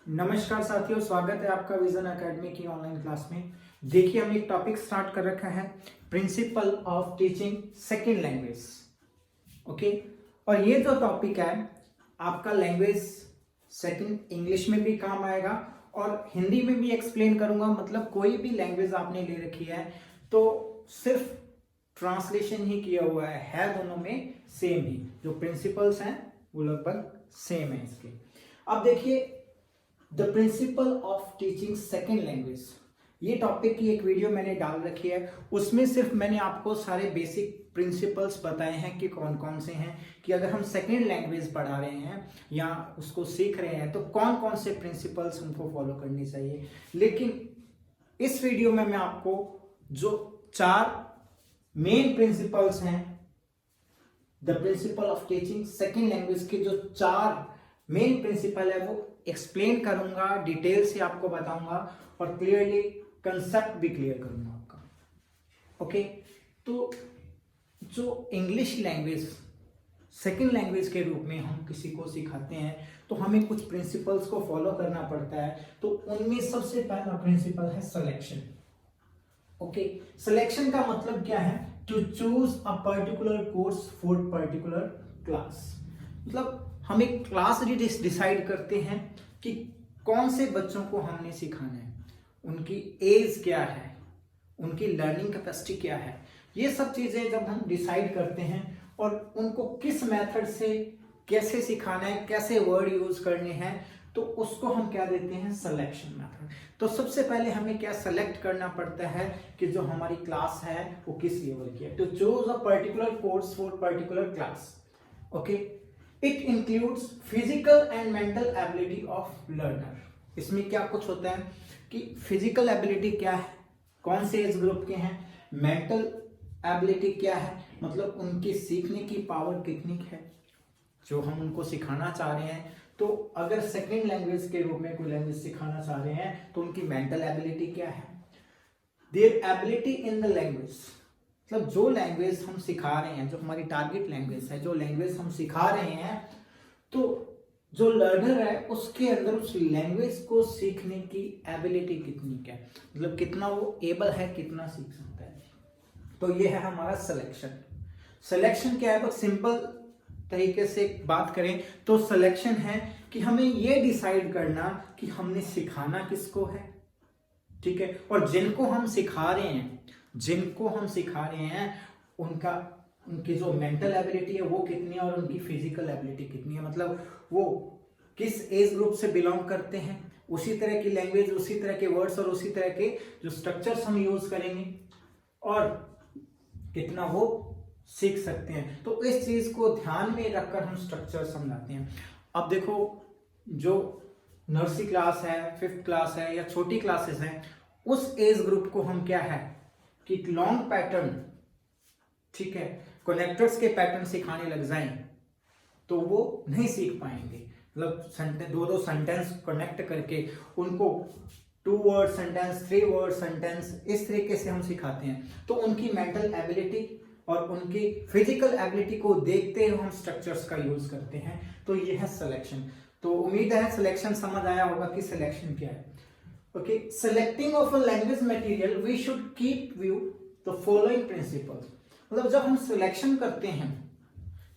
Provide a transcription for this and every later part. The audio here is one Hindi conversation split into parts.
नमस्कार साथियों, स्वागत है आपका विजन एकेडमी की ऑनलाइन क्लास में। देखिए, हमने एक टॉपिक स्टार्ट कर रखा है, principal of teaching second language. Okay, और ये जो टॉपिक है आपका लैंग्वेज सेकेंड इंग्लिश में भी काम आएगा और हिंदी में भी एक्सप्लेन करूंगा। मतलब कोई भी लैंग्वेज आपने ले रखी है तो सिर्फ ट्रांसलेशन ही किया हुआ है दोनों में सेम ही, जो प्रिंसिपल्स हैं वो लगभग सेम है इसके। अब देखिए, the principal of teaching second language, ये टॉपिक की एक वीडियो मैंने डाल रखी है। उसमें सिर्फ मैंने आपको सारे बेसिक प्रिंसिपल्स बताए हैं कि कौन कौन से हैं, कि अगर हम सेकेंड लैंग्वेज पढ़ा रहे हैं या उसको सीख रहे हैं तो कौन कौन से प्रिंसिपल्स हमको फॉलो करनी चाहिए। लेकिन इस वीडियो में मैं आपको जो 4 मेन प्रिंसिपल्स हैं the principal of teaching second language के, जो 4 मेन प्रिंसिपल है वो एक्सप्लेन करूंगा, डिटेल से आपको बताऊंगा और क्लियरली कंसेप्ट भी क्लियर करूंगा आपका। ओके, तो जो इंग्लिश लैंग्वेज सेकेंड लैंग्वेज के रूप में हम किसी को सिखाते हैं तो हमें कुछ प्रिंसिपल्स को फॉलो करना पड़ता है। तो उनमें सबसे पहला प्रिंसिपल है सिलेक्शन। ओके, सिलेक्शन का मतलब क्या है? To choose a particular course for particular class. मतलब हम एक क्लास डिसाइड करते हैं कि कौन से बच्चों को हमने सिखाना है, उनकी एज क्या है, उनकी लर्निंग कैपेसिटी क्या है। ये सब चीजें जब हम डिसाइड करते हैं और उनको किस मेथड से कैसे सिखाना है, कैसे वर्ड यूज करने हैं, तो उसको हम क्या देते हैं? Selection method. तो सबसे पहले हमें क्या सेलेक्ट करना पड़ता है कि जो हमारी क्लास है वो किस लेवल की है। To choose a particular course for particular class. Okay, it includes physical and mental ability of learner. इसमें क्या कुछ होता है कि फिजिकल एबिलिटी क्या है, कौन से एज ग्रुप के हैं, मेंटल एबिलिटी क्या है, मतलब उनकी सीखने की पावर कितनी है जो हम उनको सिखाना चाह रहे हैं। तो अगर सेकेंड लैंग्वेज के रूप में कोई लैंग्वेज सिखाना चाह रहे हैं तो उनकी मेंटल एबिलिटी क्या है, their ability in the language. मतलब जो लैंग्वेज हम सिखा रहे हैं, जो हमारी टारगेट लैंग्वेज है, जो लैंग्वेज हम सिखा रहे हैं, तो जो लर्नर है उसके अंदर उस लैंग्वेज को सीखने की एबिलिटी कितनी क्या है, मतलब कितना वो एबल है, कितना सीख सकता है। तो ये है हमारा सिलेक्शन। सिलेक्शन क्या है? बस सिंपल तरीके से बात करें तो सिलेक्शन है कि हमें ये डिसाइड करना कि हमने सिखाना किसको है, ठीक है, और जिनको हम सिखा रहे हैं उनकी जो मेंटल एबिलिटी है वो कितनी है और उनकी फिजिकल एबिलिटी कितनी है, मतलब वो किस एज ग्रुप से बिलोंग करते हैं, उसी तरह की लैंग्वेज, उसी तरह के वर्ड्स और उसी तरह के जो स्ट्रक्चर्स हम यूज करेंगे और कितना वो सीख सकते हैं। तो इस चीज को ध्यान में रखकर हम स्ट्रक्चर समझाते हैं। अब देखो, जो नर्सरी क्लास है, 5th क्लास है या छोटी क्लासेस हैं, उस एज ग्रुप को हम क्या है कि लॉन्ग पैटर्न, ठीक है, कनेक्टर्स के पैटर्न सिखाने लग जाएं तो वो नहीं सीख पाएंगे। मतलब 2 सेंटेंस कनेक्ट करके उनको 2 वर्ड सेंटेंस, 3 वर्ड सेंटेंस, इस तरीके से हम सिखाते हैं तो उनकी मेंटल एबिलिटी और उनकी फिजिकल एबिलिटी को देखते हुए हम स्ट्रक्चर्स का यूज करते हैं। तो ये है सिलेक्शन। तो उम्मीद है सिलेक्शन समझ आया होगा कि सिलेक्शन क्या है। Okay, selecting of a language material we should keep view the following principles. मतलब जब हम सिलेक्शन करते हैं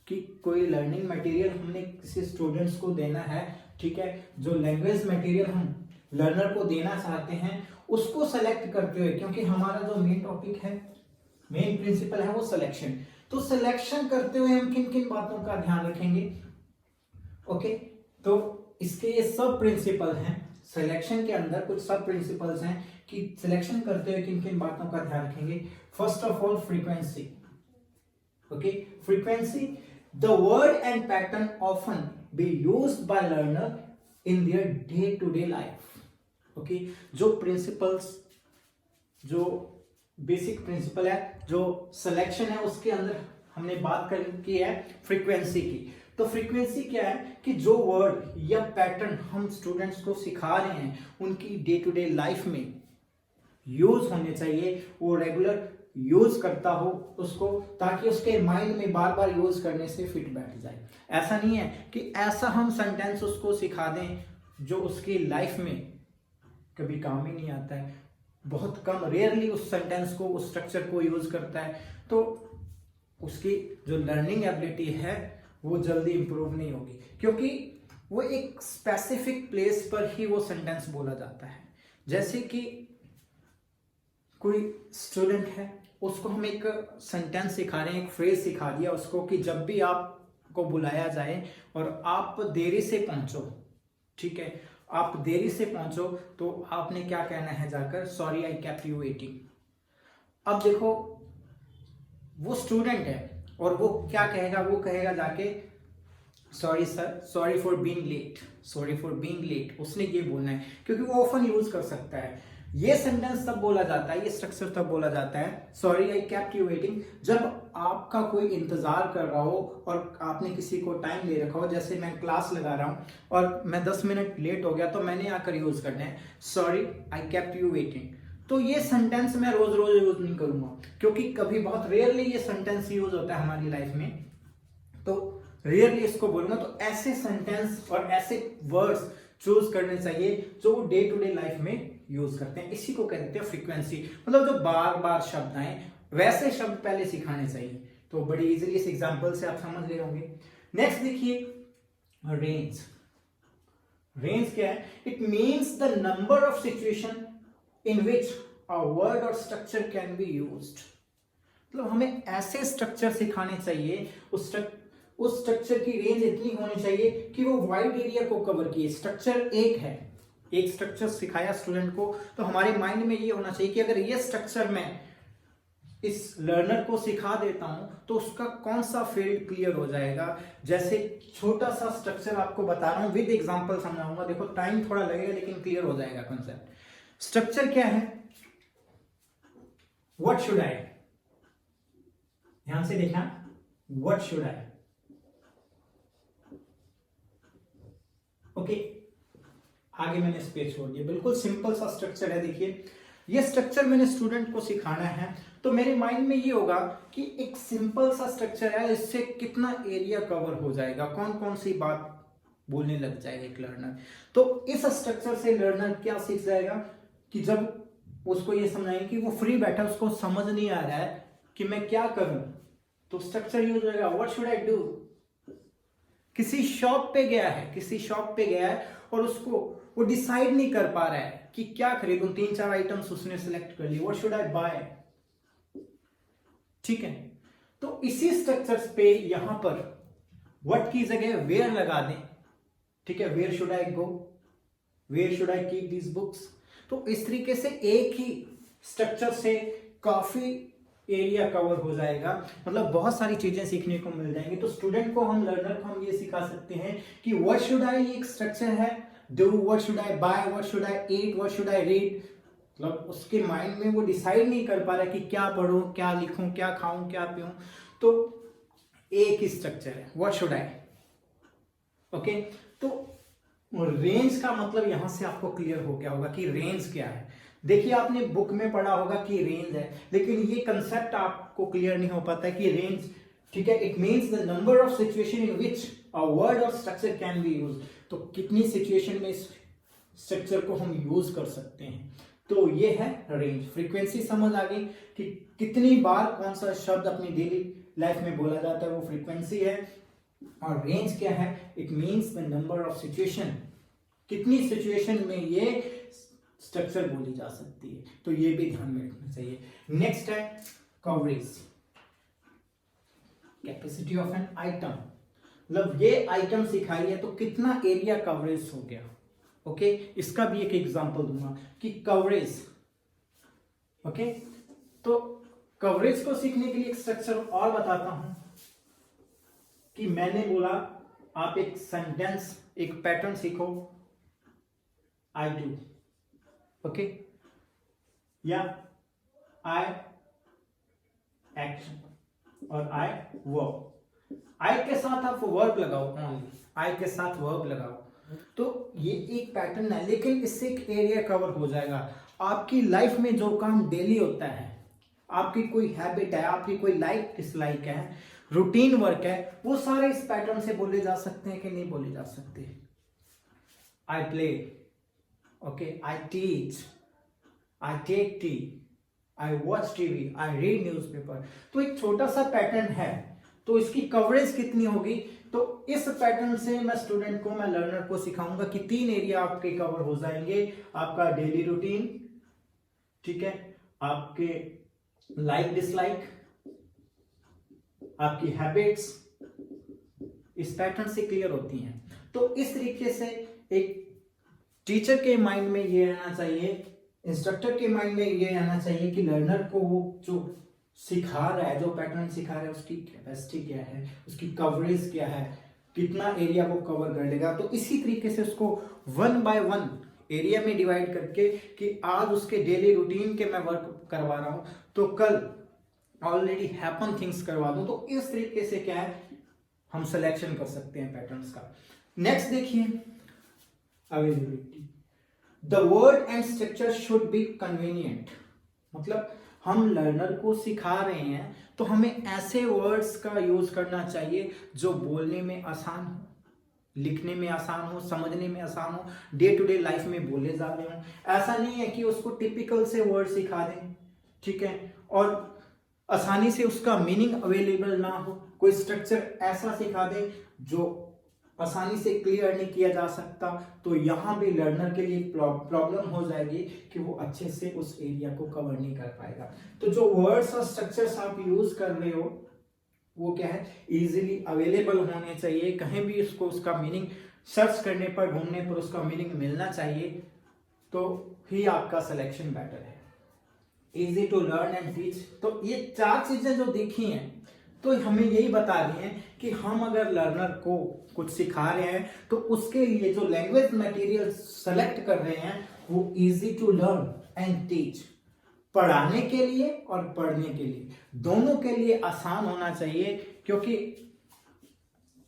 कि कोई लर्निंग मटेरियल हमने किसी स्टूडेंट्स को देना है, ठीक है, जो लैंग्वेज मटेरियल हम लर्नर को देना चाहते हैं उसको सेलेक्ट करते हुए, क्योंकि हमारा जो मेन टॉपिक है, मेन प्रिंसिपल है वो सिलेक्शन। तो सिलेक्शन करते हुए हम किन किन बातों का ध्यान रखेंगे? ओके, तो इसके ये सब प्रिंसिपल हैं। सिलेक्शन के अंदर कुछ सब प्रिंसिपल्स हैं कि सिलेक्शन करते हुए किन किन बातों का ध्यान रखेंगे। First of all, frequency. Okay, frequency, the word and pattern often be used by learner in their day to day life. Okay, जो प्रिंसिपल्स, जो बेसिक प्रिंसिपल है, जो सिलेक्शन है, उसके अंदर हमने बात की है फ्रीक्वेंसी की। तो फ्रीक्वेंसी क्या है कि जो वर्ड या पैटर्न हम स्टूडेंट्स को सिखा रहे हैं उनकी डे टू डे लाइफ में यूज होने चाहिए, वो रेगुलर यूज करता हो उसको, ताकि उसके माइंड में बार बार यूज करने से फिट बैठ जाए। ऐसा नहीं है कि ऐसा हम सेंटेंस उसको सिखा दें जो उसकी लाइफ में कभी काम ही नहीं आता है, बहुत कम रेयरली उस सेंटेंस को, उस स्ट्रक्चर को यूज करता है, तो उसकी जो लर्निंग एबिलिटी है वो जल्दी इंप्रूव नहीं होगी, क्योंकि वो एक स्पेसिफिक प्लेस पर ही वो सेंटेंस बोला जाता है। जैसे कि कोई स्टूडेंट है, उसको हम एक सेंटेंस सिखा रहे हैं, एक फ्रेज सिखा दिया उसको कि जब भी आपको बुलाया जाए और आप देरी से पहुंचो, ठीक है, आप देरी से पहुंचो तो आपने क्या कहना है जाकर, sorry I kept you waiting. अब देखो वो स्टूडेंट है और वो क्या कहेगा, वो कहेगा जाके sorry sir, sorry for being late, sorry for being late, उसने ये बोलना है, क्योंकि वो ऑफन यूज कर सकता है। ये सेंटेंस तब बोला जाता है, ये स्ट्रक्चर तब बोला जाता है, sorry I kept you waiting, जब आपका कोई इंतजार कर रहा हो और आपने किसी को टाइम दे रखा हो। जैसे मैं क्लास लगा रहा हूं और मैं 10 मिनट लेट हो गया, तो मैंने आकर यूज करना है sorry I kept you waiting. तो ये सेंटेंस मैं रोज रोज यूज नहीं करूंगा, क्योंकि कभी बहुत रेयरली ये सेंटेंस यूज होता है हमारी लाइफ में, तो रेयरली इसको बोलूंगा। तो ऐसे सेंटेंस और ऐसे वर्ड्स चूज करने चाहिए जो डे टू डे लाइफ में यूज करते हैं। इसी को कहते हैं फ्रीक्वेंसी, मतलब जो बार बार शब्द आए वैसे शब्द पहले सिखाने चाहिए। तो बड़ी इजीली इस एग्जांपल से आप समझ रहे होंगे। नेक्स्ट देखिए रेंज। रेंज क्या है? It means the number of situation in which a word और स्ट्रक्चर कैन बी यूज्ड। मतलब हमें ऐसे स्ट्रक्चर सिखाने चाहिए, उस स्ट्रक्चर की रेंज इतनी होनी चाहिए कि वो वाइड एरिया को कवर किए। स्ट्रक्चर एक है, एक स्ट्रक्चर सिखाया स्टूडेंट को, तो हमारे माइंड में ये होना चाहिए कि अगर ये स्ट्रक्चर मैं इस लर्नर को सिखा देता हूं तो उसका कौन सा फील्ड क्लियर हो जाएगा। जैसे छोटा सा स्ट्रक्चर आपको बता रहा हूं, विद एग्जांपल समझाऊंगा, देखो टाइम थोड़ा लगेगा लेकिन क्लियर हो जाएगा कॉन्सेप्ट। स्ट्रक्चर क्या है? व्हाट शुड आई, ध्यान से देखना, व्हाट शुड आई, ओके। आगे मैंने स्पेस छोड़ दिया, बिल्कुल सिंपल सा स्ट्रक्चर है। देखिए ये स्ट्रक्चर मैंने स्टूडेंट को सिखाना है, तो मेरे माइंड में ये होगा कि एक सिंपल सा स्ट्रक्चर है, इससे कितना एरिया कवर हो जाएगा, कौन कौन सी बात बोलने लग जाएगा एक लर्नर। तो इस स्ट्रक्चर से लर्नर क्या सीख जाएगा कि जब उसको ये समझाएंगे कि वो फ्री बैठा, उसको समझ नहीं आ रहा है कि मैं क्या करूं, तो स्ट्रक्चर यूज होगा व्हाट शुड आई डू। किसी शॉप पे गया है और उसको वो डिसाइड नहीं कर पा रहा है कि क्या खरीदूं, 3-4 आइटम्स उसने सिलेक्ट कर लिए, व्हाट शुड आई बाय, ठीक है। तो इसी स्ट्रक्चर्स पे यहां पर व्हाट की जगह वेयर लगा दें, ठीक है, where should I go, where should I keep these books. तो इस तरीके से एक ही स्ट्रक्चर से काफी एरिया कवर हो जाएगा, मतलब बहुत सारी चीजें सीखने को मिल जाएंगी। तो स्टूडेंट को हम, लर्नर को हम ये सिखा सकते हैं कि व्हाट शुड आई एक स्ट्रक्चर है, do, what should I buy, what should I eat, what should I read. मतलब उसके माइंड में वो डिसाइड नहीं कर पा रहा कि क्या पढूं, क्या लिखूं, क्या खाऊं, क्या पीऊं, तो एक ही स्ट्रक्चर है, व्हाट शुड आई, ओके। तो रेंज का मतलब यहां से आपको क्लियर हो गया होगा कि रेंज क्या है। देखिए आपने बुक में पढ़ा होगा कि रेंज है, लेकिन ये कंसेप्ट आपको क्लियर नहीं हो पाता है कि रेंज, ठीक है, it means the number of situation in which a word और स्ट्रक्चर कैन बी यूज। तो कितनी सिचुएशन में इस स्ट्रक्चर को हम यूज कर सकते हैं, तो ये है रेंज। फ्रीक्वेंसी समझ आ गई कि कितनी बार कौन सा शब्द अपनी डेली लाइफ में बोला जाता है, वो फ्रीक्वेंसी है। और रेंज क्या है? It means the number of situation, कितनी सिचुएशन में ये स्ट्रक्चर बोली जा सकती है, तो ये भी ध्यान में रखना चाहिए। नेक्स्ट है coverage, capacity of an item, मतलब ये आइटम सिखाई है तो कितना एरिया कवरेज हो गया, ओके। इसका भी एक एग्जांपल दूंगा कि कवरेज, ओके। तो कवरेज को सीखने के लिए एक स्ट्रक्चर और बताता हूं कि मैंने बोला आप एक सेंटेंस, एक पैटर्न सीखो, आई डू, ओके, या आई एक्शन और आई वर्ब। आई के साथ आप वर्ब लगाओ, ओनली आई के साथ वर्ब लगाओ, तो ये एक पैटर्न है, लेकिन इससे एक एरिया कवर हो जाएगा। आपकी लाइफ में जो काम डेली होता है, आपकी कोई हैबिट है, आपकी कोई लाइक डिसलाइक है, रूटीन वर्क है, वो सारे इस पैटर्न से बोले जा सकते हैं कि नहीं बोले जा सकते। I play, okay, I teach, I take tea, I watch TV, I read newspaper। तो एक छोटा सा पैटर्न है, तो इसकी कवरेज कितनी होगी? तो इस पैटर्न से मैं स्टूडेंट को, मैं लर्नर को सिखाऊंगा कि 3 एरिया आपके कवर हो जाएंगे। आपका डेली रूटीन, ठीक है, आपके लाइक डिसलाइक, आपकी हैबिट्स, इस पैटर्न से क्लियर होती हैं। तो इस तरीके से एक टीचर के माइंड में ये रहना चाहिए, इंस्ट्रक्टर के माइंड में ये रहना चाहिए कि लर्नर को वो जो सिखा रहा है, जो पैटर्न सिखा रहा है, उसकी कैपेसिटी क्या है, उसकी कवरेज क्या है, कितना एरिया वो कवर कर लेगा। तो इसी तरीके से उसको 1 by 1 एरिया में डिवाइड करके कि आज उसके डेली रूटीन के मैं वर्क करवा रहा हूं, तो कल ऑलरेडी हैपन थिंग्स करवा दूं। तो इस तरीके से क्या है, हम सिलेक्शन कर सकते हैं पैटर्न्स का। नेक्स्ट देखिए, availability. The word and structure should be convenient. मतलब हम लर्नर को सिखा रहे हैं तो हमें ऐसे वर्ड्स का यूज करना चाहिए जो बोलने में आसान हो, लिखने में आसान हो, समझने में आसान हो, डे टू डे लाइफ में बोले जा रहे हो। ऐसा नहीं है कि उसको टिपिकल से वर्ड सिखा दें, ठीक है, और आसानी से उसका मीनिंग अवेलेबल ना हो। कोई स्ट्रक्चर ऐसा सिखा दे जो आसानी से क्लियर नहीं किया जा सकता, तो यहाँ भी लर्नर के लिए प्रॉब्लम हो जाएगी कि वो अच्छे से उस एरिया को कवर नहीं कर पाएगा। तो जो वर्ड्स और स्ट्रक्चर्स आप यूज कर रहे हो वो क्या है, इजीली अवेलेबल होने चाहिए। कहीं भी उसको, उसका मीनिंग सर्च करने पर, ढूंढने पर उसका मीनिंग मिलना चाहिए, तो ही आपका सिलेक्शन बेटर है। Easy to learn and teach. तो ये 4 चीजें जो देखी हैं, तो हमें यही बता रही हैं कि हम अगर लर्नर को कुछ सिखा रहे हैं तो उसके लिए जो लैंग्वेज मटेरियल सेलेक्ट कर रहे हैं वो easy to learn and teach, पढ़ाने के लिए और पढ़ने के लिए, दोनों के लिए आसान होना चाहिए। क्योंकि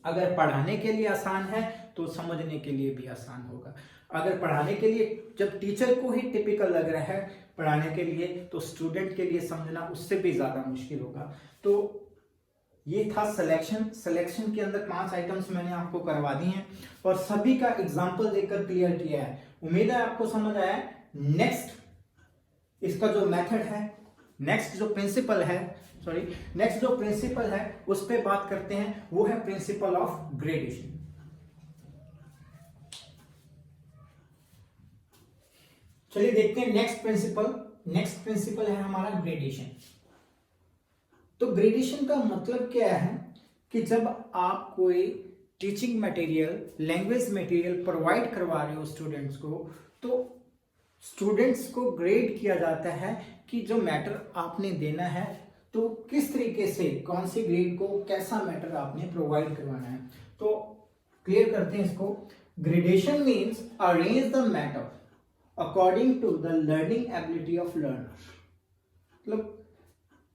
अगर पढ़ाने के लिए आसान है तो समझने के लिए भी आसान होगा। अगर पढ़ाने के लिए, जब टीचर को ही टिपिकल लग रहा है पढ़ाने के लिए, तो स्टूडेंट के लिए समझना उससे भी ज्यादा मुश्किल होगा। तो ये था सिलेक्शन। सिलेक्शन के अंदर 5 आइटम्स मैंने आपको करवा दी हैं और सभी का एग्जांपल देकर क्लियर किया है। उम्मीद है आपको समझ आया है। नेक्स्ट इसका जो मेथड है, नेक्स्ट जो प्रिंसिपल है उस पे बात करते हैं, वो है प्रिंसिपल ऑफ ग्रेडेशन। चलिए देखते हैं नेक्स्ट प्रिंसिपल है हमारा ग्रेडेशन। तो ग्रेडेशन का मतलब क्या है कि जब आप कोई teaching material, language material provide करवा रहे हो स्टूडेंट्स को, तो स्टूडेंट्स को ग्रेड किया जाता है कि जो मैटर आपने देना है, तो किस तरीके से, कौन सी ग्रेड को, कैसा मैटर आपने प्रोवाइड करवाना है। तो क्लियर करते हैं इसको। Gradation means arrange the matter according to the learning ability of learner. मतलब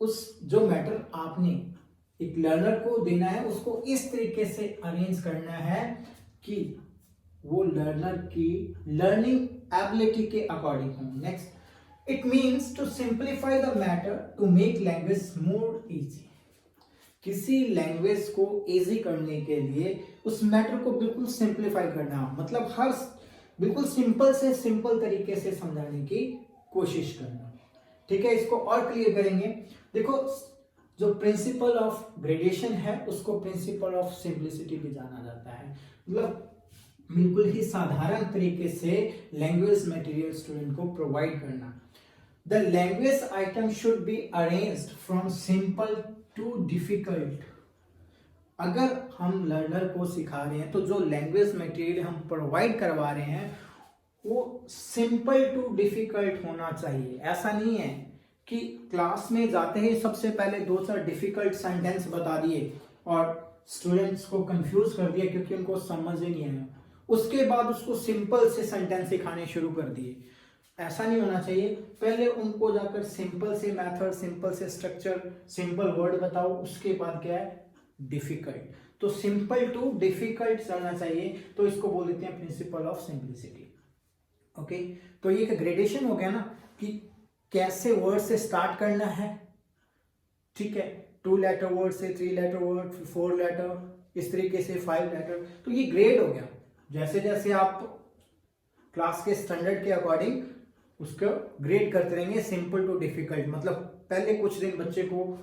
उस जो मैटर आपने एक लर्नर को देना है उसको इस तरीके से अरेंज करना है कि वो लर्नर की लर्निंग एबिलिटी के अकॉर्डिंग हो। Next, it means to simplify the matter to make language more easy. किसी लैंग्वेज को इजी करने के लिए उस मैटर को बिल्कुल सिंप्लीफाई करना, मतलब हर बिल्कुल सिंपल से सिंपल तरीके से समझाने की कोशिश करना। ठीक है, इसको और क्लियर करेंगे। देखो, जो प्रिंसिपल ऑफ ग्रेडेशन है उसको प्रिंसिपल ऑफ सिंप्लिसिटी भी जाना जाता है। मतलब बिल्कुल ही साधारण तरीके से लैंग्वेज मटेरियल स्टूडेंट को प्रोवाइड करना। The language item should be arranged from simple to difficult. अगर हम लर्नर को सिखा रहे हैं तो जो लैंग्वेज मटेरियल हम प्रोवाइड करवा रहे हैं वो सिंपल टू डिफिकल्ट होना चाहिए। ऐसा नहीं है कि क्लास में जाते ही सबसे पहले 2-4 डिफिकल्ट सेंटेंस बता दिए और स्टूडेंट्स को कंफ्यूज कर दिया क्योंकि उनको समझ ही नहीं आया, उसके बाद उसको सिंपल से सेंटेंस सिखाने शुरू कर दिए। ऐसा नहीं होना चाहिए। पहले उनको जाकर सिंपल से मेथड, सिंपल से स्ट्रक्चर, सिंपल वर्ड बताओ, उसके बाद क्या है, डिफिकल्ट। तो सिंपल टू डिफिकल्ट चलना चाहिए, तो इसको बोल देते हैं प्रिंसिपल ऑफ सिंप्लिसिटी। ओके, तो ये एक ग्रेडेशन हो गया ना कि कैसे वर्ड से स्टार्ट करना है। ठीक है, 2 लेटर वर्ड से 3 लेटर वर्ड, 4 लेटर, इस तरीके से 5 लेटर, तो ये ग्रेड हो गया। जैसे जैसे आप क्लास के स्टैंडर्ड के अकॉर्डिंग उसको ग्रेड करते रहेंगे, सिंपल टू डिफिकल्ट। मतलब पहले कुछ दिन बच्चे को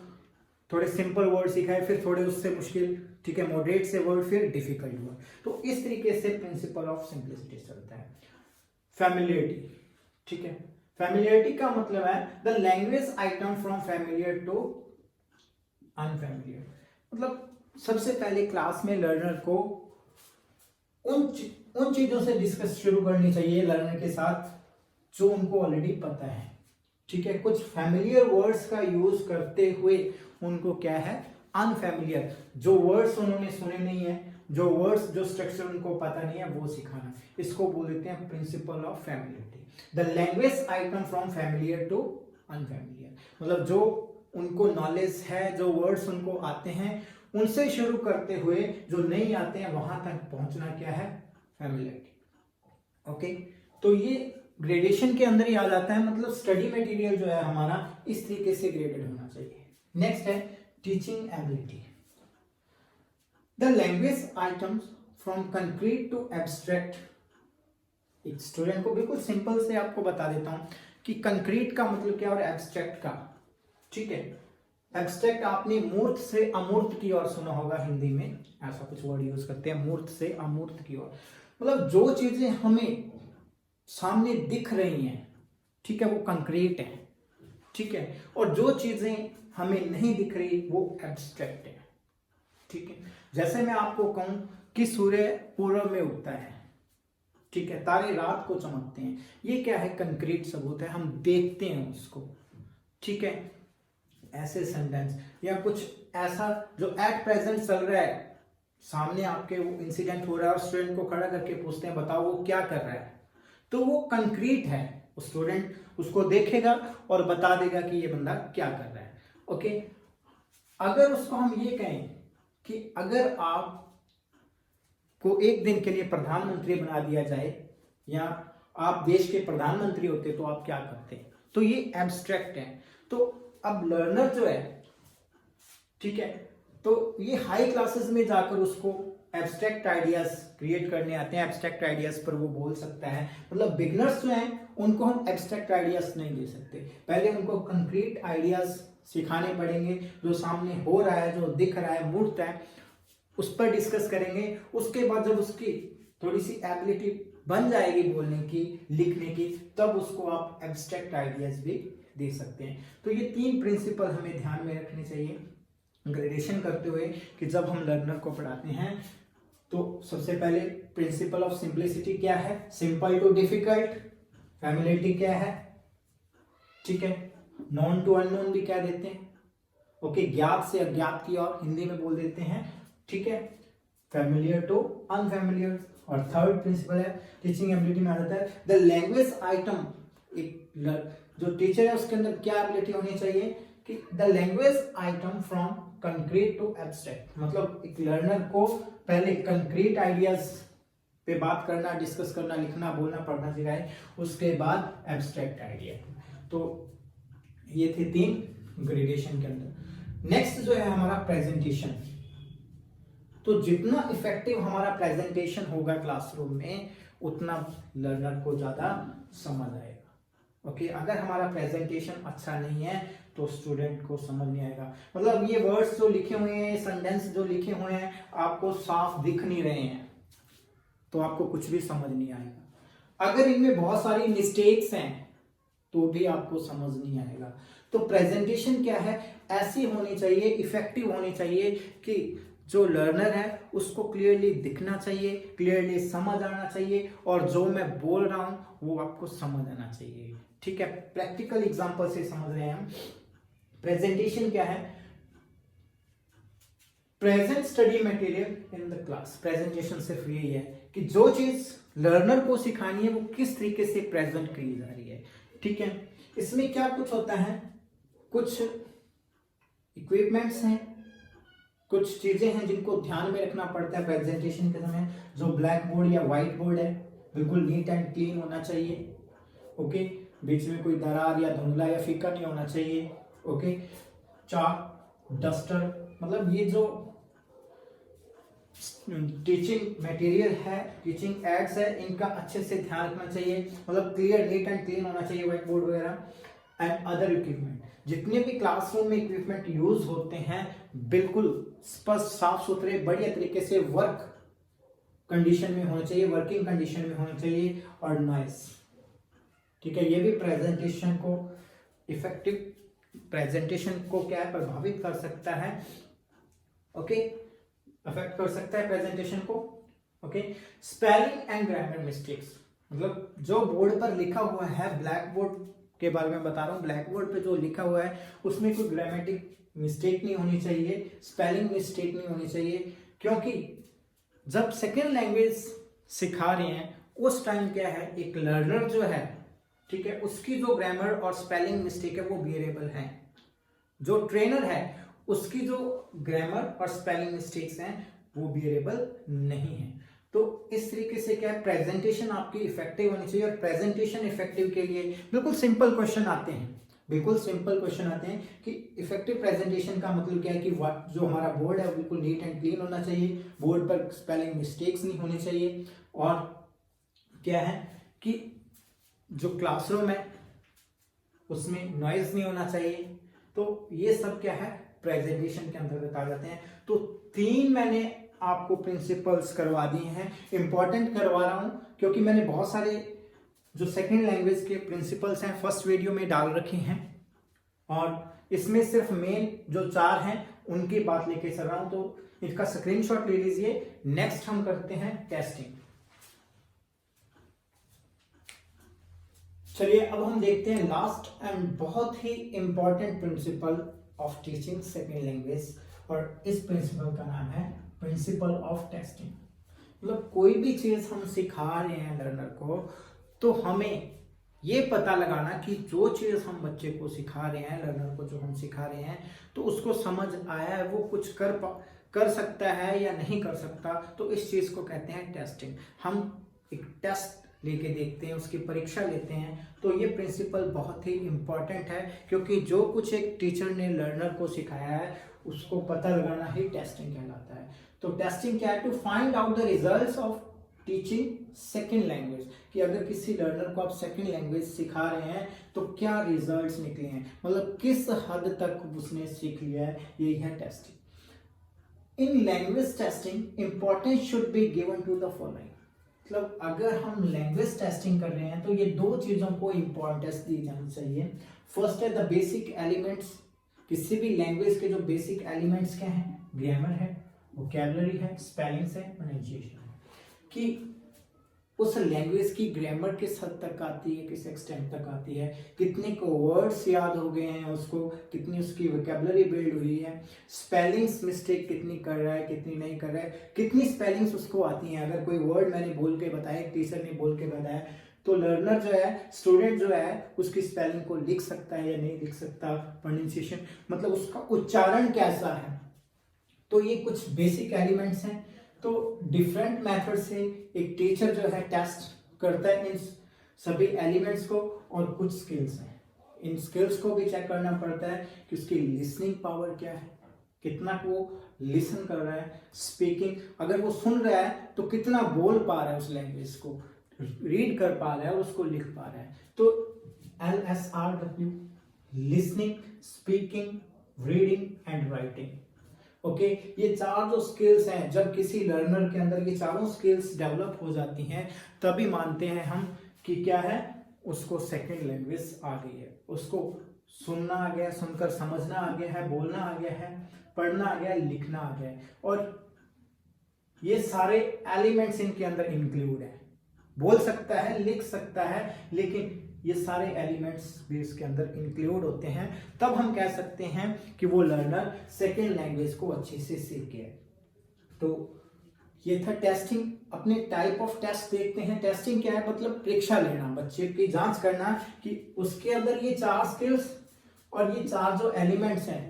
थोड़े सिंपल वर्ड सिखाए, फिर थोड़े उससे मुश्किल, ठीक है, मॉडरेट से वर्ड, फिर डिफिकल्ट वर्ड। तो इस तरीके से प्रिंसिपल ऑफ सिंप्लिसिटी चलता है। फैमिलियरिटी, ठीक है, फैमिलियरिटी का मतलब है the language item from familiar to unfamiliar. मतलब सबसे पहले क्लास में लर्नर को उन चीजों से डिस्कस शुरू करनी चाहिए लर्नर के साथ जो उनको ऑलरेडी पता है, ठीक है। कुछ फैमिलियर वर्ड्स का यूज करते हुए उनको क्या है, अनफैमिलियर, जो वर्ड्स उन्होंने सुने नहीं है, जो वर्ड्स, जो स्ट्रक्चर उनको पता नहीं है, वो सिखाना। इसको बोल देते हैं principle of familiarity. The language item from familiar to unfamiliar, मतलब जो उनको नॉलेज है, जो वर्ड्स उनको आते हैं, उनसे शुरू करते हुए जो नहीं आते हैं वहां तक पहुंचना क्या है, फैमिलियरिटी। ओके, तो ये ग्रेडेशन के अंदर ही आ जाता है। मतलब स्टडी मटेरियल जो है हमारा इस तरीके से ग्रेडेड होना चाहिए। नेक्स्ट है teaching ability. The language items from concrete to abstract. एक स्टूडेंट को बिल्कुल सिंपल से आपको बता देता हूं कि कंक्रीट का मतलब क्या और एब्स्ट्रैक्ट का, ठीक है। एब्स्ट्रैक्ट आपने मूर्त से अमूर्त की ओर सुना होगा, हिंदी में ऐसा कुछ वर्ड यूज करते हैं, मूर्त से अमूर्त की ओर। मतलब जो चीजें हमें सामने दिख रही हैं, ठीक है, वो कंक्रीट है, ठीक है, और जो चीजें हमें नहीं दिख रही वो एब्स्ट्रैक्ट है, ठीक है। जैसे मैं आपको कहूं कि सूर्य पूर्व में उगता है, ठीक है, तारे रात को चमकते हैं, ये क्या है, कंक्रीट सबूत है, हम देखते हैं उसको, ठीक है। ऐसे सेंटेंस या कुछ ऐसा जो एट प्रेजेंट चल रहा है, सामने आपके वो इंसिडेंट हो रहा है और स्टूडेंट को खड़ा करके पूछते हैं बताओ वो क्या कर रहा है, तो वो कंक्रीट है। स्टूडेंट उसको देखेगा और बता देगा कि ये बंदा क्या कर रहा है। ओके, अगर उसको हम ये कहें कि अगर आप को एक दिन के लिए प्रधानमंत्री बना दिया जाए या आप देश के प्रधानमंत्री होते तो आप क्या करते, तो ये एब्स्ट्रैक्ट है। तो अब लर्नर जो है, ठीक है, तो ये हाई क्लासेस में जाकर उसको एब्स्ट्रैक्ट आइडियाज क्रिएट करने आते हैं, एब्स्ट्रैक्ट आइडियाज पर वो बोल सकता है। मतलब बिगनर्स जो हैं उनको हम एब्स्ट्रैक्ट आइडियाज नहीं दे सकते, पहले उनको कंक्रीट आइडियाज सिखाने पड़ेंगे, जो सामने हो रहा है, जो दिख रहा है, मूर्त है, उस पर डिस्कस करेंगे। उसके बाद जब उसकी थोड़ी सी एबिलिटी बन जाएगी बोलने की, लिखने की, तब उसको आप एब्स्ट्रैक्ट आइडियाज भी दे सकते हैं। तो ये 3 प्रिंसिपल हमें ध्यान में रखने चाहिए ग्रेडेशन करते हुए कि जब हम लर्नर को पढ़ाते हैं। तो सबसे पहले प्रिंसिपल ऑफ सिंप्लिसिटी क्या है, सिंपल टू डिफिकल्ट। फैमिलियरिटी क्या है, ठीक है, नॉन टू अननोन भी क्या देते हैं, ओके, ज्ञात से अज्ञात की ओर हिंदी में बोल देते हैं, ठीक है, फैमिलियर टू अनफैमिलियर। और थर्ड प्रिंसिपल है टीचिंग एबिलिटी में आ जाता है द लैंग्वेज आइटम। एक जो टीचर है उसके अंदर क्या एबिलिटी होनी चाहिए कि the language item from concrete to abstract. मतलब एक लर्नर को पहले कंक्रीट आइडियाज पे बात करना, डिस्कस करना, लिखना, बोलना, पढ़ना सिखाए, उसके बाद एब्स्ट्रैक्ट आइडिया। तो ये थे 3 ग्रेडेशन के अंदर। नेक्स्ट जो है हमारा प्रेजेंटेशन। तो जितना इफेक्टिव हमारा प्रेजेंटेशन होगा क्लासरूम में, उतना लर्नर को ज्यादा समझ आएगा। ओके, अगर हमारा प्रेजेंटेशन अच्छा नहीं है तो स्टूडेंट को समझ नहीं आएगा। मतलब ये वर्ड्स जो लिखे हुए हैं, सेंटेंस जो लिखे हुए हैं, आपको साफ दिख नहीं रहे हैं तो आपको कुछ भी समझ नहीं आएगा। अगर इनमें बहुत सारी मिस्टेक्स हैं तो भी आपको समझ नहीं आएगा। तो प्रेजेंटेशन क्या है, ऐसी होनी चाहिए, इफेक्टिव होनी चाहिए कि जो लर्नर है उसको क्लियरली दिखना चाहिए, क्लियरली समझ आना चाहिए, और जो मैं बोल रहा हूं वो आपको समझ आना चाहिए, ठीक है। प्रैक्टिकल एग्जांपल से समझ रहे हैं हम। प्रेजेंटेशन क्या है, present study material in the class. Presentation सिर्फ यही है कि जो चीज लर्नर को सिखानी है वो किस तरीके से प्रेजेंट की जा रही है, ठीक है। इसमें क्या कुछ होता है, कुछ इक्विपमेंट्स हैं, कुछ चीजें हैं जिनको ध्यान में रखना पड़ता है प्रेजेंटेशन के समय। जो ब्लैक बोर्ड या व्हाइट बोर्ड है बिल्कुल नीट एंड क्लीन होना चाहिए, ओके, बीच में कोई दरार या धुंधला या फीका नहीं होना चाहिए, ओके। चाक, डस्टर, मतलब ये जो टीचिंग मटेरियल है, टीचिंग एड्स है, इनका अच्छे से ध्यान रखना चाहिए, मतलब क्लियर, नीट एंड क्लीन होना चाहिए व्हाइट बोर्ड वगैरह। एंड अदर इक्विपमेंट, जितने भी क्लासरूम में इक्विपमेंट यूज होते हैं बिल्कुल स्पष्ट, साफ सुथरे, बढ़िया तरीके से वर्क कंडीशन में होना चाहिए, वर्किंग कंडीशन में होना चाहिए। और नॉइस, ठीक है, ये भी प्रेजेंटेशन को, इफेक्टिव प्रेजेंटेशन को क्या है, प्रभावित कर सकता है। ओके, अफेक्ट कर सकता है प्रेजेंटेशन को। Okay, spelling and grammar mistakes, मतलब जो बोर्ड पर लिखा हुआ है, ब्लैक बोर्ड के बारे में बता रहा हूँ, ब्लैक बोर्ड पे जो लिखा हुआ है उसमें कोई ग्रामेटिक मिस्टेक नहीं होनी चाहिए, स्पेलिंग मिस्टेक नहीं होनी चाहिए, क्योंकि जब सेकेंड लैंग्वेज सिखा रहे हैं उस टाइम क्या है, एक लर्नर जो है, ठीक है, उसकी जो ग्रामर और स्पेलिंग मिस्टेक है वो बियरेबल है। जो ट्रेनर है उसकी जो ग्रामर और स्पेलिंग मिस्टेक्स हैं वो बियरेबल नहीं है। तो इस तरीके से क्या है, प्रेजेंटेशन आपकी इफेक्टिव होनी चाहिए। और प्रेजेंटेशन इफेक्टिव के लिए बिल्कुल सिंपल क्वेश्चन आते हैं, बिल्कुल सिंपल क्वेश्चन आते हैं कि इफेक्टिव प्रेजेंटेशन का मतलब क्या है कि जो हमारा बोर्ड है वो बिल्कुल नीट एंड क्लीन होना चाहिए, बोर्ड पर स्पेलिंग मिस्टेक्स नहीं होनी चाहिए, और क्या है कि जो क्लासरूम है उसमें नॉइज नहीं होना चाहिए। तो ये सब क्या है, प्रेजेंटेशन के अंतर्गत आ जाते हैं। तो 3 मैंने आपको प्रिंसिपल्स करवा दिए हैं, इंपॉर्टेंट करवा रहा हूं क्योंकि मैंने बहुत सारे जो सेकंड लैंग्वेज के प्रिंसिपल्स हैं फर्स्ट वीडियो में डाल रखे हैं, और इसमें सिर्फ मेन जो 4 हैं उनकी बात लेके चल रहा हूं। तो इसका स्क्रीनशॉट ले लीजिए। नेक्स्ट हम करते हैं टेस्टिंग। चलिए अब हम देखते हैं लास्ट एंड बहुत ही important principle of teaching second language, और इस प्रिंसिपल का नाम है प्रिंसिपल ऑफ टेस्टिंग। मतलब कोई भी चीज हम सिखा रहे हैं लर्नर को, तो हमें ये पता लगाना कि जो चीज हम बच्चे को सिखा रहे हैं, लर्नर को जो हम सिखा रहे हैं, तो उसको समझ आया है, वो कुछ कर सकता है या नहीं कर सकता। तो इस चीज को कहते हैं टेस्टिंग। हम एक टेस्ट लेके देखते हैं, उसकी परीक्षा लेते हैं। तो ये प्रिंसिपल बहुत ही इंपॉर्टेंट है, क्योंकि जो कुछ एक टीचर ने लर्नर को सिखाया है उसको पता लगाना ही टेस्टिंग कहलाता है। तो टेस्टिंग क्या है, to find out the results of teaching second language, कि अगर किसी लर्नर को आप सेकेंड लैंग्वेज सिखा रहे हैं तो क्या रिजल्ट्स निकले हैं, मतलब किस हद तक उसने सीख लिया है, यही है testing. In language testing importance should be given to the following, मतलब अगर हम लैंग्वेज टेस्टिंग कर रहे हैं तो ये 2 चीजों को इंपॉर्टेंस दी जानी चाहिए। फर्स्ट है द बेसिक एलिमेंट्स, किसी भी लैंग्वेज के जो बेसिक एलिमेंट्स क्या हैं, ग्रामर है, वोकैबुलरी है, स्पेलिंग्स है, प्रोनाउंसिएशन है, कि उस लैंग्वेज की ग्रामर किस हद तक आती है, किस एक्सटेंट तक आती है, कितने को वर्ड्स याद हो गए हैं उसको, कितनी उसकी वोकैबुलरी बिल्ड हुई है, स्पेलिंग्स मिस्टेक कितनी कर रहा है, कितनी नहीं कर रहा है, कितनी स्पेलिंग्स उसको आती हैं। अगर कोई वर्ड मैंने बोल के बताया, टीचर ने बोल के बताया, तो लर्नर जो है, स्टूडेंट जो है, उसकी स्पेलिंग को लिख सकता है या नहीं लिख सकता, प्रोनाउंसिएशन मतलब उसका उच्चारण कैसा है। तो ये कुछ बेसिक एलिमेंट्स हैं। तो डिफरेंट मेथड से एक टीचर जो है टेस्ट करता है इन सभी एलिमेंट्स को, और कुछ स्किल्स हैं, इन स्किल्स को भी चेक करना पड़ता है कि उसकी लिसनिंग पावर क्या है, कितना वो लिसन कर रहा है, स्पीकिंग, अगर वो सुन रहा है तो कितना बोल पा रहा है, उस लैंग्वेज को रीड कर पा रहा है और उसको लिख पा रहा है। तो LSRW, listening, speaking, reading and writing. Okay, ये 4 जो स्किल्स हैं, जब किसी लर्नर के अंदर ये चारों स्किल्स डेवलप हो जाती हैं तभी मानते हैं हम कि क्या है, उसको सेकंड लैंग्वेज आ गई है, उसको सुनना आ गया, सुनकर समझना आ गया है, बोलना आ गया है, पढ़ना आ गया, लिखना आ गया है, और ये सारे एलिमेंट्स इनके अंदर इंक्लूड है। बोल सकता है, लिख सकता है, लेकिन ये सारे एलिमेंट्स भी इसके अंदर इंक्लूड होते हैं। तब हम कह सकते हैं कि वो लर्नर सेकेंड लैंग्वेज को अच्छे से सीख गया। तो ये था टेस्टिंग। अपने टाइप ऑफ टेस्ट देखते हैं। टेस्टिंग क्या है, मतलब परीक्षा लेना, बच्चे की जांच करना कि उसके अंदर ये 4 स्किल्स और ये 4 जो एलिमेंट्स हैं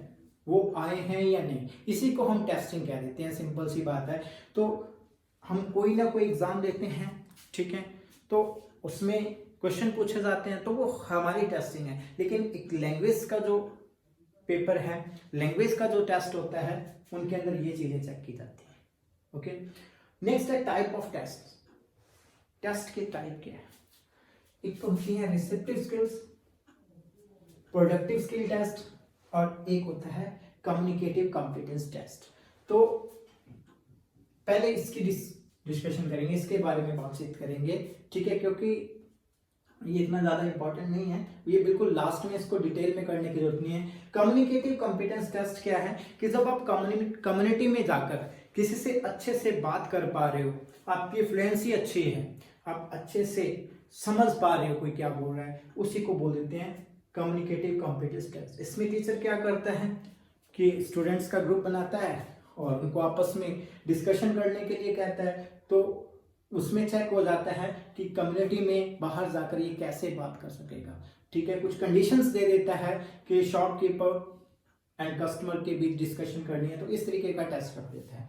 वो आए हैं या नहीं, इसी को हम टेस्टिंग कह देते हैं। सिंपल सी बात है। तो हम कोई ना कोई एग्जाम देते हैं, ठीक है, तो उसमें क्वेश्चन पूछे जाते हैं तो वो हमारी टेस्टिंग है। लेकिन एक लैंग्वेज का जो पेपर है, लैंग्वेज का जो टेस्ट होता है, उनके अंदर ये चीजें चेक की जाती हैं। ओके, नेक्स्ट है टाइप ऑफ टेस्ट। टेस्ट के टाइप क्या है? एक तो होती है receptive skills, productive skill test, और एक होता है कम्युनिकेटिव कॉम्पिटेंस टेस्ट। तो पहले इसकी डिस्कशन करेंगे, इसके बारे में बातचीत करेंगे, ठीक है, क्योंकि ये इतना ज्यादा इंपॉर्टेंट नहीं है, ये बिल्कुल लास्ट में इसको डिटेल में करने की जरूरत नहीं है। कम्युनिकेटिव कॉम्पिटेंस टेस्ट क्या है कि जब आप कम्युनिटी में जाकर किसी से अच्छे से बात कर पा रहे हो, आपकी फ्लुएंसी अच्छी है, आप अच्छे से समझ पा रहे हो कोई क्या बोल रहा है, उसी को बोल देते हैं कम्युनिकेटिव कॉम्पिटेंस टेस्ट। इसमें टीचर क्या करता है कि स्टूडेंट्स का ग्रुप बनाता है और उनको आपस में डिस्कशन करने के लिए कहता है, तो उसमें चेक हो जाता है कि कम्युनिटी में बाहर जाकर ये कैसे बात कर सकेगा, ठीक है। कुछ कंडीशंस दे देता है कि शॉपकीपर एंड कस्टमर के बीच डिस्कशन करनी है, तो इस तरीके का टेस्ट रख देता है।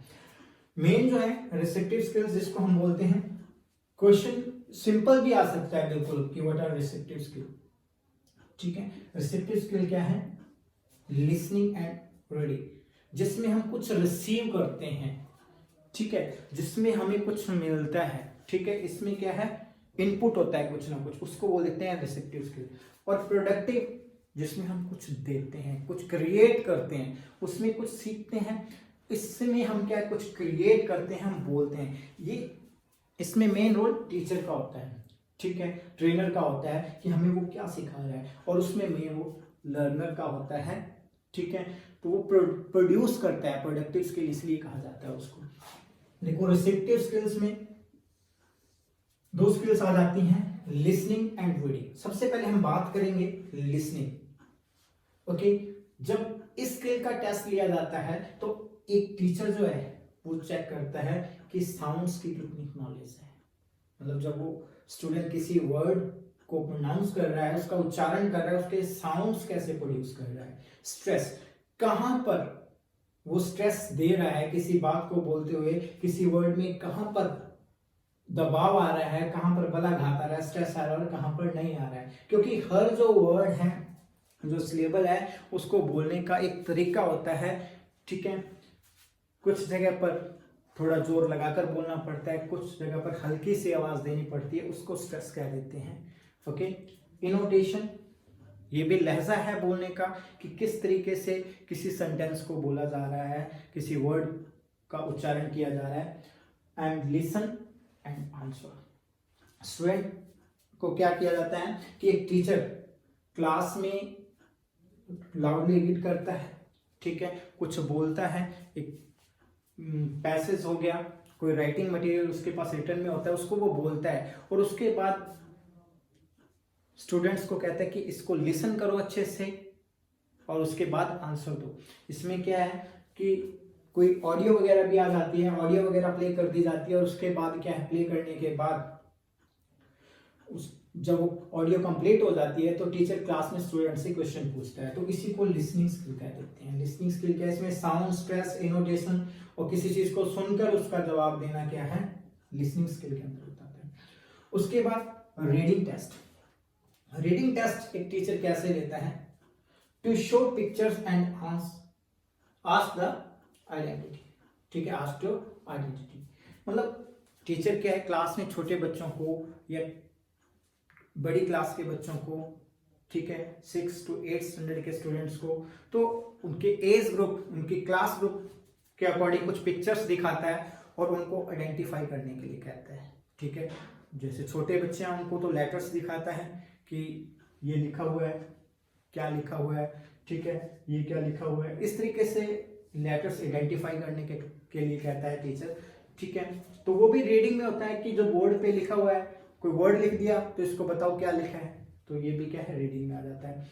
मेन जो है रिसेप्टिव स्किल्स, जिसको हम बोलते हैं, क्वेश्चन सिंपल भी आ सकता है बिल्कुल कि व्हाट आर रिसेप्टिव स्किल, ठीक है। रिसेप्टिव स्किल क्या है? लिसनिंग एंड रीडिंग, जिसमें हम कुछ रिसीव करते हैं, ठीक है, जिसमें हमें कुछ मिलता है, ठीक है, इसमें क्या है, इनपुट होता है कुछ ना कुछ, उसको बोल देते हैं रिसेप्टिव स्किल। और प्रोडक्टिव, जिसमें हम कुछ देते हैं, कुछ क्रिएट करते हैं, उसमें कुछ सीखते हैं, इसमें हम क्या कुछ क्रिएट करते हैं, हम बोलते हैं। ये इसमें मेन रोल टीचर का होता है, ठीक है, ट्रेनर का होता है कि हमें वो क्या सिखा रहा है, और उसमें मेन वो लर्नर का होता है, ठीक है। तो वो प्रोड्यूस करता है, प्रोडक्टिव स्किल इसलिए कहा जाता है उसको। देखो रिसेप्टिव स्किल्स में दो स्किल्स आ जाती हैं, लिसनिंग एंड रीडिंग। सबसे पहले हम बात करेंगे लिसनिंग, ओके। जब इस स्किल का टेस्ट लिया जाता है तो एक टीचर जो है वो चेक करता है कि साउंड्स की कितनी नॉलेज है, मतलब जब वो स्टूडेंट किसी वर्ड को प्रोनाउंस कर रहा है, उसका उच्चारण कर रहा है, उसके साउंड्स कैसे प्रोड्यूस कर रहा है, स्ट्रेस कहां पर वो स्ट्रेस दे रहा है, किसी बात को बोलते हुए किसी वर्ड में कहां पर दबाव आ रहा है, कहां पर बलाघात आ रहा है, स्ट्रेस आ रहा है, और कहां पर नहीं आ रहा है। क्योंकि हर जो वर्ड है, जो सिलेबल है, उसको बोलने का एक तरीका होता है, ठीक है। कुछ जगह पर थोड़ा जोर लगाकर बोलना पड़ता है, कुछ जगह पर हल्की सी आवाज देनी पड़ती है, उसको स्ट्रेस कह देते हैं, ओके। इनोटेशन, ये भी लहजा है बोलने का कि किस तरीके से किसी सेंटेंस को बोला जा रहा है, किसी वर्ड का उच्चारण किया जा रहा है। And listen and answer, student को क्या किया जाता है कि एक टीचर क्लास में लाउडली रीड करता है, ठीक है, कुछ बोलता है, एक पैसेज हो गया, कोई राइटिंग मटेरियल उसके पास रिटर्न में होता है, उसको वो बोलता है, और उसके बाद स्टूडेंट्स को कहता है कि इसको लिसन करो अच्छे से और उसके बाद आंसर दो। इसमें क्या है कि कोई ऑडियो वगैरह भी आ जाती है, ऑडियो वगैरह प्ले कर दी जाती है, और उसके बाद क्या है, प्ले करने के बाद जब वो ऑडियो कंप्लीट हो जाती है तो टीचर क्लास में स्टूडेंट से क्वेश्चन पूछता है, तो इसी को लिसनिंग स्किल कह देते हैं। लिसनिंग स्किल क्या है, इसमें साउंड, स्ट्रेस, इनोटेशन और किसी चीज को सुनकर उसका जवाब देना क्या है, लिसनिंग स्किल के अंदर होता है। उसके बाद रीडिंग टेस्ट। रीडिंग टेस्ट एक टीचर कैसे लेता है, to show pictures and ask the identity, ठीक है, आस्क योर आइडेंटिटी। मतलब टीचर क्या है, क्लास में छोटे बच्चों को या बड़ी क्लास के बच्चों को, ठीक है, 6 to 8 स्टैंडर्ड के स्टूडेंट्स को, तो उनके एज ग्रुप, उनकी क्लास ग्रुप के अकॉर्डिंग कुछ पिक्चर्स दिखाता है और उनको आइडेंटिफाई करने के लिए कहता है, ठीक है। जैसे छोटे बच्चे हैं उनको तो लेटर्स दिखाता है कि ये लिखा हुआ है, क्या लिखा हुआ है, ठीक है, ये क्या लिखा हुआ है, इस तरीके से लेटर्स आइडेंटिफाई करने के लिए कहता है टीचर, ठीक है। तो वो भी रीडिंग में होता है कि जो बोर्ड पे लिखा हुआ है, कोई वर्ड लिख दिया तो इसको बताओ क्या लिखा है, तो ये भी क्या है, रीडिंग में आ जाता है।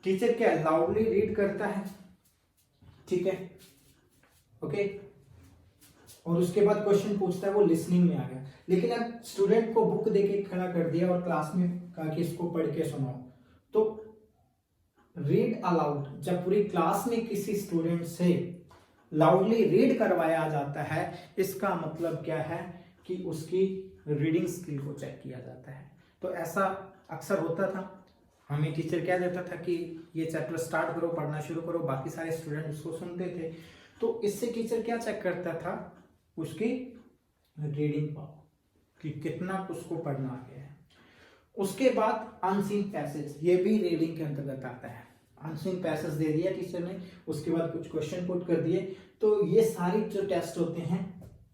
टीचर क्या है, लाउडली रीड करता है, ठीक है, ओके, और उसके बाद क्वेश्चन पूछता है, वो लिसनिंग में आ गया। लेकिन अब स्टूडेंट को बुक देके खड़ा कर दिया और क्लास में कहा कि इसको पढ़ के सुनाओ, तो रीड अलाउड, जब पूरी क्लास में किसी स्टूडेंट से लाउडली रीड करवाया जाता है, इसका मतलब क्या है कि उसकी रीडिंग स्किल को चेक किया जाता है। तो ऐसा अक्सर होता था, हमें टीचर क्या देता था कि ये चैप्टर स्टार्ट करो, पढ़ना शुरू करो, बाकी सारे स्टूडेंट उसको सुनते थे। तो इससे टीचर क्या चेक करता था उसकी रीडिंग पावर कि कितना उसको पढ़ना आ गया है। उसके बाद अनसीन पैसेज, ये भी रीडिंग के अंतर्गत आता है। अनसीन पैसेज दे दिया टीचर ने, उसके बाद कुछ क्वेश्चन पुट कर दिए, तो ये सारे जो टेस्ट होते हैं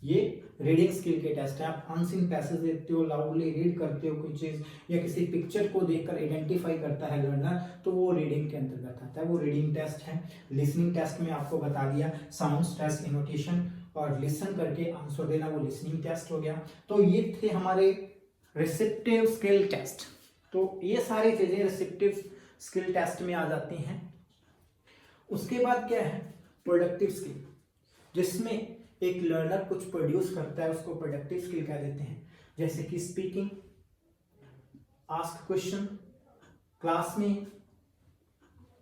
ये रीडिंग स्किल के टेस्ट है। आप अनसीन पैसेज देखते हो, लाउडली रीड करते हो कोई चीज, या किसी पिक्चर को देखकर आइडेंटिफाई करता है लर्नर, तो वो रीडिंग के अंतर्गत आता है, वो रीडिंग टेस्ट है। लिसनिंग टेस्ट में आपको बता दिया, साउंड्स टेस्ट, इनोटेशन और लिसन करके आंसर देना, वो लिसनिंग टेस्ट हो गया। तो ये थे हमारे रिसेप्टिव स्किल टेस्ट। तो ये सारी चीजें रिसेप्टिव स्किल टेस्ट में आ जाती हैं। उसके बाद क्या है, प्रोडक्टिव स्किल, जिसमें एक लर्नर कुछ प्रोड्यूस करता है, उसको प्रोडक्टिव स्किल कह देते हैं। जैसे कि स्पीकिंग, आस्क क्वेश्चन, क्लास में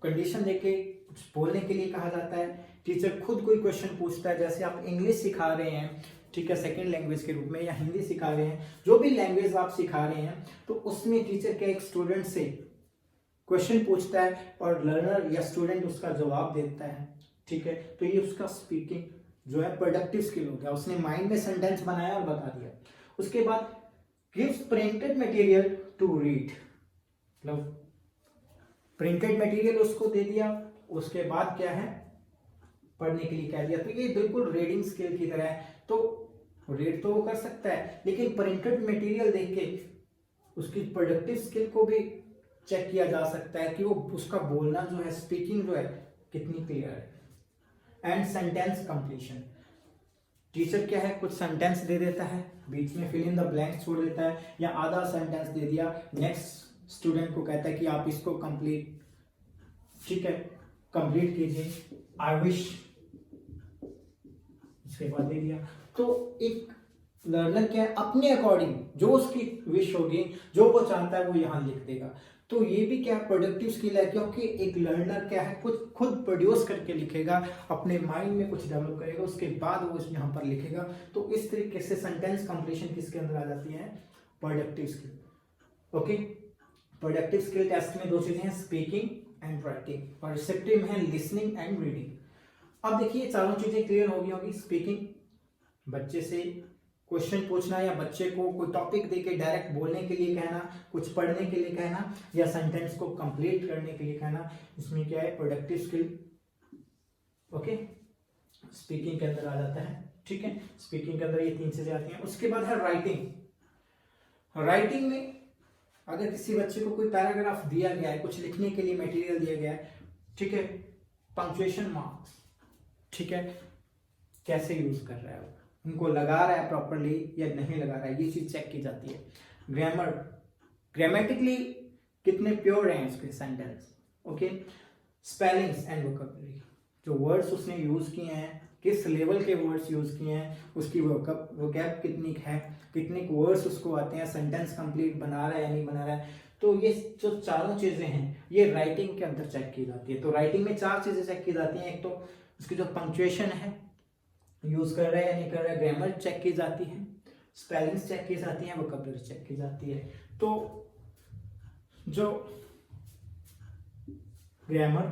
कंडीशन देके कुछ बोलने के लिए कहा जाता है। टीचर खुद कोई क्वेश्चन पूछता है, जैसे आप इंग्लिश सिखा रहे हैं, ठीक है, सेकंड लैंग्वेज के रूप में, या हिंदी सिखा रहे हैं, जो भी लैंग्वेज आप सिखा रहे हैं, तो उसमें टीचर क्या एक स्टूडेंट से क्वेश्चन पूछता है और लर्नर या स्टूडेंट उसका जवाब देता है, ठीक है, तो ये उसका स्पीकिंग जो है प्रोडक्टिव स्किल हो गया। उसने माइंड में सेंटेंस बनाया और बता दिया। उसके बाद gives printed material to read, मतलब प्रिंटेड मटेरियल उसको दे दिया, उसके बाद क्या है, पढ़ने के लिए कह दिया। तो ये बिल्कुल रीडिंग स्किल की तरह है। तो रीड तो वो कर सकता है, लेकिन प्रिंटेड मटेरियल देख के उसकी प्रोडक्टिव स्किल को भी चेक किया जा सकता है कि वो उसका बोलना जो है, स्पीकिंग जो है, कितनी क्लियर है। एंड सेंटेंस कंप्लीशन, टीचर क्या है, कुछ सेंटेंस दे देता है, बीच में फिल इन द ब्लैंक्स छोड़ देता है, या आधा सेंटेंस दे दिया, नेक्स्ट स्टूडेंट को कहता है कि आप इसको कंप्लीट, ठीक है, कंप्लीट कीजिए, आई विश, इसके बाद दे दिया। तो एक लर्नर क्या है, अपने अकॉर्डिंग जो उसकी विश होगी, जो वो चाहता है, वो यहाँ लिख देगा। तो ये भी क्या प्रोडक्टिव स्किल है, क्योंकि एक लर्नर क्या है, कुछ खुद प्रोड्यूस करके लिखेगा, अपने माइंड में कुछ डेवलप करेगा, उसके बाद वो यहाँ पर लिखेगा। तो इस तरीके से सेंटेंस कंप्लीशन किसके अंदर आ जाती है, productive skill. Okay, productive skill test में दो चीजें हैं, स्पीकिंग एंड राइटिंग, और रिसेप्टिव में लिसनिंग एंड रीडिंग। अब देखिए चारों चीजें क्लियर हो गई होगी। स्पीकिंग, बच्चे से क्वेश्चन पूछना, या बच्चे को कोई टॉपिक देके डायरेक्ट बोलने के लिए कहना, कुछ पढ़ने के लिए कहना, या सेंटेंस को कंप्लीट करने के लिए कहना, इसमें क्या है, प्रोडक्टिव स्किल। ओके, स्पीकिंग के अंदर आ जाता है, ठीक है, स्पीकिंग के अंदर ये तीन चीजें आती हैं। उसके बाद है राइटिंग। राइटिंग में अगर किसी बच्चे को कोई पैराग्राफ दिया गया है, कुछ लिखने के लिए मटेरियल दिया गया है, ठीक है, पंक्चुएशन मार्क्स, ठीक है, कैसे यूज कर रहा है वो, उनको लगा रहा है प्रॉपरली या नहीं लगा रहा है, ये चीज चेक की जाती है। ग्रामर, ग्रामेटिकली कितने प्योर हैं उसके sentence. Okay, spellings and vocabulary, जो वर्ड्स उसने यूज किए हैं, किस लेवल के वर्ड्स यूज किए हैं, उसकी वोकैब कितनी है, कितने वर्ड्स उसको आते हैं, सेंटेंस कंप्लीट बना रहा है या नहीं बना रहा है। तो ये जो चारों चीजें हैं, ये राइटिंग के अंदर चेक की जाती है। तो राइटिंग में चार चीजें चेक की जाती हैं। एक तो उसकी जो पंक्चुएशन है, यूज कर रहा है या नहीं कर रहा है, ग्रामर चेक की जाती है, स्पेलिंग्स चेक की जाती है, वोकैबुलरी चेक की जाती है। तो जो ग्रामर,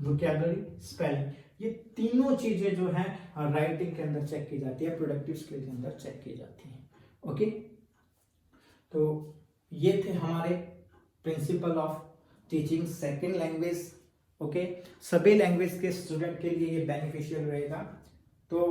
वोकैबुलरी, स्पेलिंग, ये तीनों चीजें जो हैं राइटिंग के अंदर चेक की जाती है, प्रोडक्टिव स्किल के अंदर चेक की जाती हैं। ओके, तो ये थे हमारे principal of teaching second language. Okay, सभी लैंग्वेज के स्टूडेंट के लिए ये बेनिफिशियल रहेगा। तो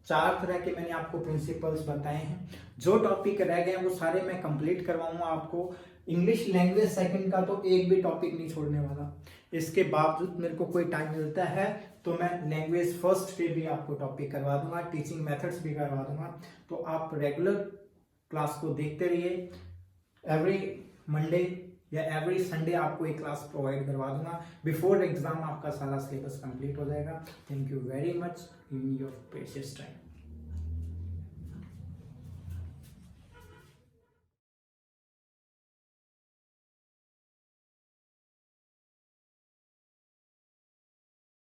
चार तरह के मैंने आपको प्रिंसिपल्स बताए हैं। जो टॉपिक रह गए वो सारे मैं कंप्लीट करवाऊंगा आपको। इंग्लिश लैंग्वेज सेकंड का तो एक भी टॉपिक नहीं छोड़ने वाला। इसके बावजूद मेरे को कोई टाइम मिलता है तो मैं लैंग्वेज फर्स्ट पे भी आपको टॉपिक करवा दूंगा, टीचिंग मेथड्स भी करवा दूंगा। तो आप रेगुलर क्लास को देखते रहिए। एवरी मंडे या एवरी संडे आपको एक क्लास प्रोवाइड करवा दूंगा। बिफोर एग्जाम आपका सारा सिलेबस कंप्लीट हो जाएगा। Thank you very much in your precious time.